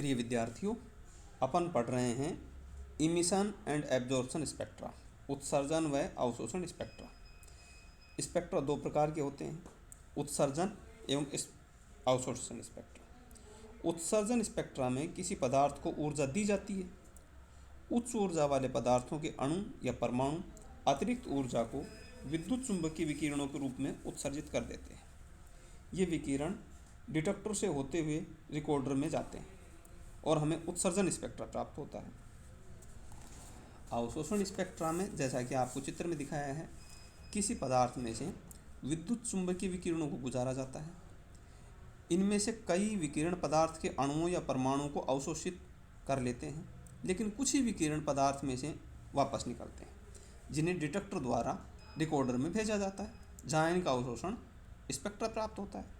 प्रिय विद्यार्थियों, अपन पढ़ रहे हैं इमिशन एंड एब्जॉर्प्शन स्पेक्ट्रा, उत्सर्जन व अवशोषण स्पेक्ट्रा। स्पेक्ट्रा दो प्रकार के होते हैं, उत्सर्जन एवं अवशोषण स्पेक्ट्रा। उत्सर्जन स्पेक्ट्रा में किसी पदार्थ को ऊर्जा दी जाती है। उच्च ऊर्जा वाले पदार्थों के अणु या परमाणु अतिरिक्त ऊर्जा को विद्युत चुंबकीय विकिरणों के रूप में उत्सर्जित कर देते हैं। ये विकिरण डिटेक्टर से होते हुए रिकॉर्डर में जाते हैं और हमें उत्सर्जन स्पेक्ट्रा प्राप्त होता है। अवशोषण स्पेक्ट्रा में, जैसा कि आपको चित्र में दिखाया है, किसी पदार्थ में से विद्युत चुंबकीय विकिरणों को गुजारा जाता है। इनमें से कई विकिरण पदार्थ के अणुओं या परमाणुओं को अवशोषित कर लेते हैं, लेकिन कुछ ही विकिरण पदार्थ में से वापस निकलते हैं, जिन्हें डिटेक्टर द्वारा रिकॉर्डर में भेजा जाता है, जहाँ इनका अवशोषण स्पेक्ट्रा प्राप्त होता है।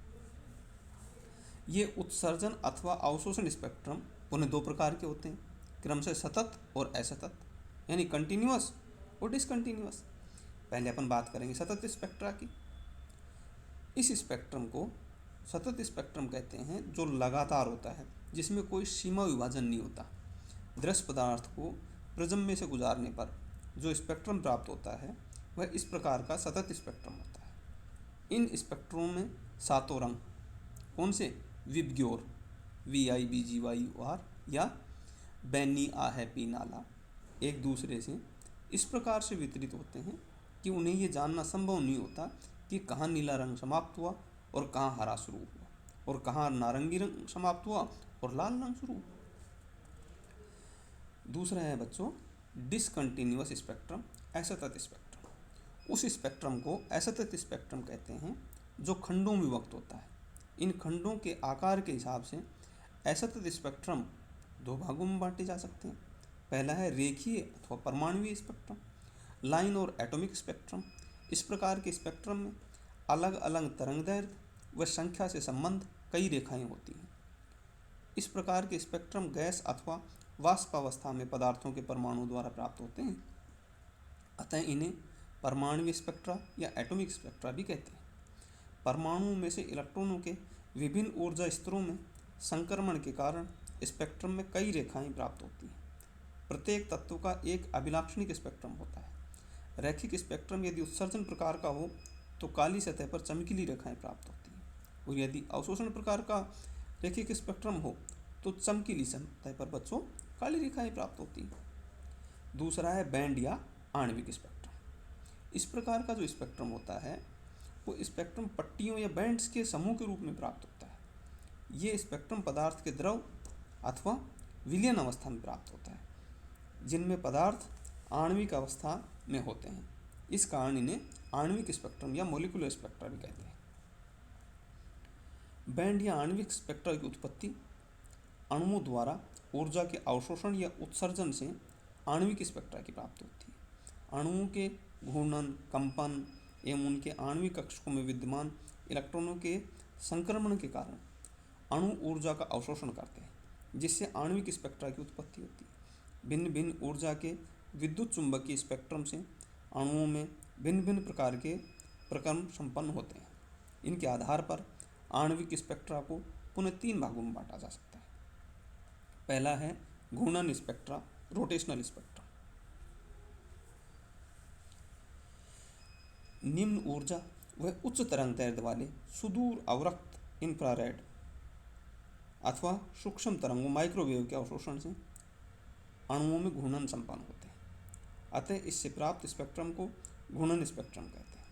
ये उत्सर्जन अथवा अवशोषण स्पेक्ट्रम पुनः दो प्रकार के होते हैं, क्रमशः सतत और असतत, यानी कंटिन्यूअस और डिसकंटिन्यूअस। पहले अपन बात करेंगे सतत स्पेक्ट्रा की। इस स्पेक्ट्रम को सतत स्पेक्ट्रम कहते हैं, जो लगातार होता है, जिसमें कोई सीमा विभाजन नहीं होता। दृश्य पदार्थ को प्रिज्म में से गुजारने पर जो स्पेक्ट्रम प्राप्त होता है वह इस प्रकार का सतत स्पेक्ट्रम होता है। इन स्पेक्ट्रों में सातों रंग, कौन से? विबग्योर, VIBGYOR, या बैनी आहैपी नाला, एक दूसरे से इस प्रकार से वितरित होते हैं कि उन्हें ये जानना संभव नहीं होता कि कहाँ नीला रंग समाप्त हुआ और कहाँ हरा शुरू हुआ, और कहाँ नारंगी रंग समाप्त हुआ और लाल रंग शुरू हुआ। दूसरा है बच्चों डिसकंटिन्यूअस स्पेक्ट्रम, असतत स्पेक्ट्रम। उस स्पेक्ट्रम को असतत स्पेक्ट्रम कहते हैं जो खंडों में विभक्त होता है। इन खंडों के आकार के हिसाब से असतत स्पेक्ट्रम दो भागों में बांटे जा सकते हैं। पहला है रेखीय अथवा परमाणुवीय स्पेक्ट्रम, लाइन और एटॉमिक स्पेक्ट्रम। इस प्रकार के स्पेक्ट्रम में अलग अलग तरंगदैर्घ्य व संख्या से संबंध कई रेखाएं होती हैं। इस प्रकार के स्पेक्ट्रम गैस अथवा वाष्प अवस्था में पदार्थों के परमाणु द्वारा प्राप्त होते हैं, अतः इन्हें परमाणुवीय स्पेक्ट्रा या एटॉमिक स्पेक्ट्रा भी कहते हैं। परमाणुओं में से इलेक्ट्रॉनों के विभिन्न ऊर्जा स्तरों में संक्रमण के कारण स्पेक्ट्रम में कई रेखाएं प्राप्त होती हैं। प्रत्येक तत्व का एक अभिलाक्षणिक स्पेक्ट्रम होता है। रैखिक स्पेक्ट्रम यदि उत्सर्जन प्रकार का हो तो काली सतह पर चमकीली रेखाएं प्राप्त होती हैं, और यदि अवशोषण प्रकार का रैखिक स्पेक्ट्रम हो तो चमकीली सतह पर बच्चों काली रेखाएं प्राप्त होती हैं। दूसरा है बैंड या आणविक स्पेक्ट्रम। इस प्रकार का जो स्पेक्ट्रम होता है वो स्पेक्ट्रम पट्टियों या बैंड्स के समूह के रूप में प्राप्त होता है। ये स्पेक्ट्रम पदार्थ के द्रव अथवा विलयन अवस्था में प्राप्त होता है, जिनमें पदार्थ आणविक अवस्था में होते हैं। इस कारण इन्हें आणविक स्पेक्ट्रम या मॉलिक्यूलर स्पेक्ट्रा भी कहते हैं। बैंड या आणविक स्पेक्ट्रा की उत्पत्ति अणुओं द्वारा ऊर्जा के अवशोषण या उत्सर्जन से आणविक स्पेक्ट्रा की प्राप्ति होती है। अणुओं के घूर्णन, कंपन एवं उनके आणविक कक्षकों में विद्यमान इलेक्ट्रॉनों के संक्रमण के कारण अणु ऊर्जा का अवशोषण करते हैं, जिससे आणविक स्पेक्ट्रा की उत्पत्ति होती है। भिन्न भिन्न ऊर्जा के विद्युत चुंबकीय स्पेक्ट्रम से अणुओं में भिन्न भिन्न प्रकार के प्रक्रम संपन्न होते हैं। इनके आधार पर आणविक स्पेक्ट्रा को पुनः तीन भागों में बांटा जा सकता है। पहला है घूर्णन स्पेक्ट्रा, रोटेशनल स्पेक्ट्रा। निम्न ऊर्जा व उच्च तरंगदैर्घ्य वाले सुदूर अवरक्त इंफ्रारेड अथवा सूक्ष्म तरंगों माइक्रोवेव के अवशोषण से अणुओं में घूर्णन संपन्न होते हैं, अतः इससे प्राप्त स्पेक्ट्रम को घूर्णन स्पेक्ट्रम कहते हैं।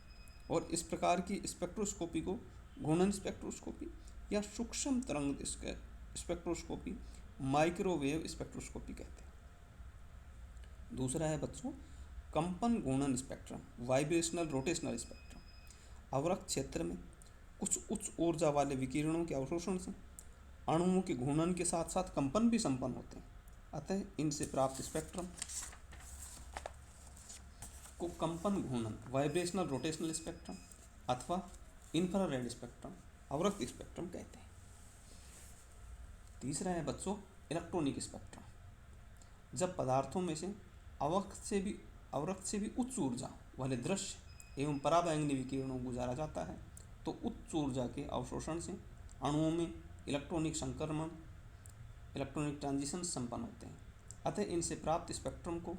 और इस प्रकार की स्पेक्ट्रोस्कोपी को घूर्णन स्पेक्ट्रोस्कोपी या सूक्ष्म तरंग स्पेक्ट्रोस्कोपी, माइक्रोवेव स्पेक्ट्रोस्कोपी कहते हैं। दूसरा है बच्चों कंपन घूर्णन स्पेक्ट्रम, वाइब्रेशनल रोटेशनल स्पेक्ट्रम। अवरक्त क्षेत्र में कुछ उच्च ऊर्जा वाले विकिरणों के अवशोषण से अणुओं के घूर्णन के साथ साथ कंपन भी संपन्न होते हैं, अतः इनसे प्राप्त स्पेक्ट्रम को कंपन घूर्णन, वाइब्रेशनल रोटेशनल स्पेक्ट्रम अथवा इंफ्रारेड स्पेक्ट्रम, अवरक्त स्पेक्ट्रम कहते हैं। तीसरा है बच्चों इलेक्ट्रॉनिक स्पेक्ट्रम। जब पदार्थों में से अवरक्त से भी उच्च ऊर्जा वाले दृश्य एवं पराबैंगनी विकिरणों को गुजारा जाता है तो उच्च ऊर्जा के अवशोषण से अणुओं में इलेक्ट्रॉनिक संक्रमण इलेक्ट्रॉनिक ट्रांजिशन संपन्न होते हैं। अतः इनसे प्राप्त स्पेक्ट्रम को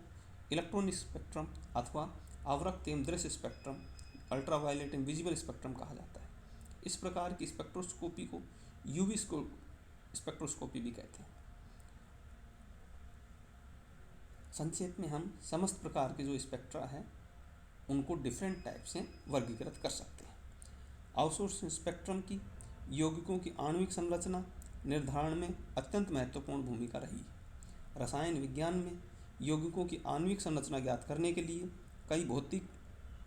इलेक्ट्रॉनिक स्पेक्ट्रम अथवा आवृत्त एवं दृश्य स्पेक्ट्रम, अल्ट्रावायलेट एवं विजिबल स्पेक्ट्रम कहा जाता है। इस प्रकार की स्पेक्ट्रोस्कोपी को यूवी स्पेक्ट्रोस्कोपी भी कहते हैं। संक्षेप में हम समस्त प्रकार के जो स्पेक्ट्रा है उनको डिफरेंट टाइप से वर्गीकृत कर सकते हैं। आउटसोर्स स्पेक्ट्रम की यौगिकों की आणविक संरचना निर्धारण में अत्यंत महत्वपूर्ण भूमिका रही है। रसायन विज्ञान में यौगिकों की आणविक संरचना ज्ञात करने के लिए कई भौतिक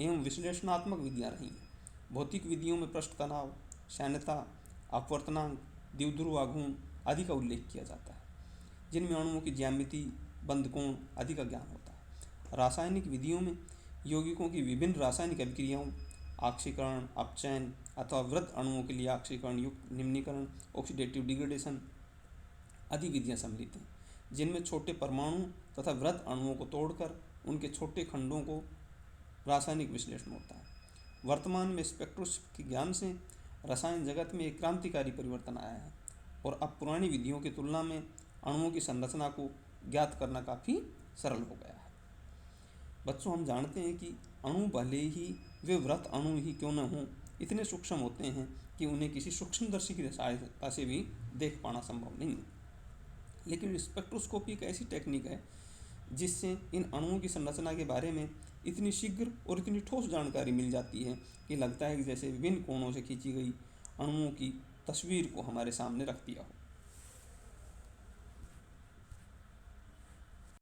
एवं विश्लेषणात्मक विधियाँ रही हैं। भौतिक विधियों में पृष्ठ तनाव, सैन्यता, अपवर्तनांक, द्विध्रुव आघूर्ण आदि का उल्लेख किया जाता है, जिनमें अणुओं की ज्यामिति, बंधकोण आदि का ज्ञान होता है। रासायनिक विधियों में यौगिकों की विभिन्न रासायनिक अभिक्रियाओं, ऑक्सीकरण, अपचयन अथवा वृत्त अणुओं के लिए ऑक्सीकरण युक्त निम्नीकरण, ऑक्सीडेटिव डिग्रेडेशन आदि विधियाँ सम्मिलित हैं, जिनमें छोटे परमाणु तथा वृत्त अणुओं को तोड़कर उनके छोटे खंडों को रासायनिक विश्लेषण होता है। वर्तमान में स्पेक्ट्रोस्कोपी के ज्ञान से रसायन जगत में एक क्रांतिकारी परिवर्तन आया है और अब पुरानी विधियों की तुलना में अणुओं की संरचना को ज्ञात करना काफ़ी सरल हो गया है। बच्चों, हम जानते हैं कि अणु भले ही वे वृत्त अणु ही क्यों न हों, इतने सूक्ष्म होते हैं कि उन्हें किसी सूक्ष्मदर्शी की सहायता से भी देख पाना संभव नहीं है। लेकिन स्पेक्ट्रोस्कोपी एक ऐसी टेक्निक है जिससे इन अणुओं की संरचना के बारे में इतनी शीघ्र और इतनी ठोस जानकारी मिल जाती है कि लगता है कि जैसे विभिन्न कोणों से खींची गई अणुओं की तस्वीर को हमारे सामने रख दिया हो।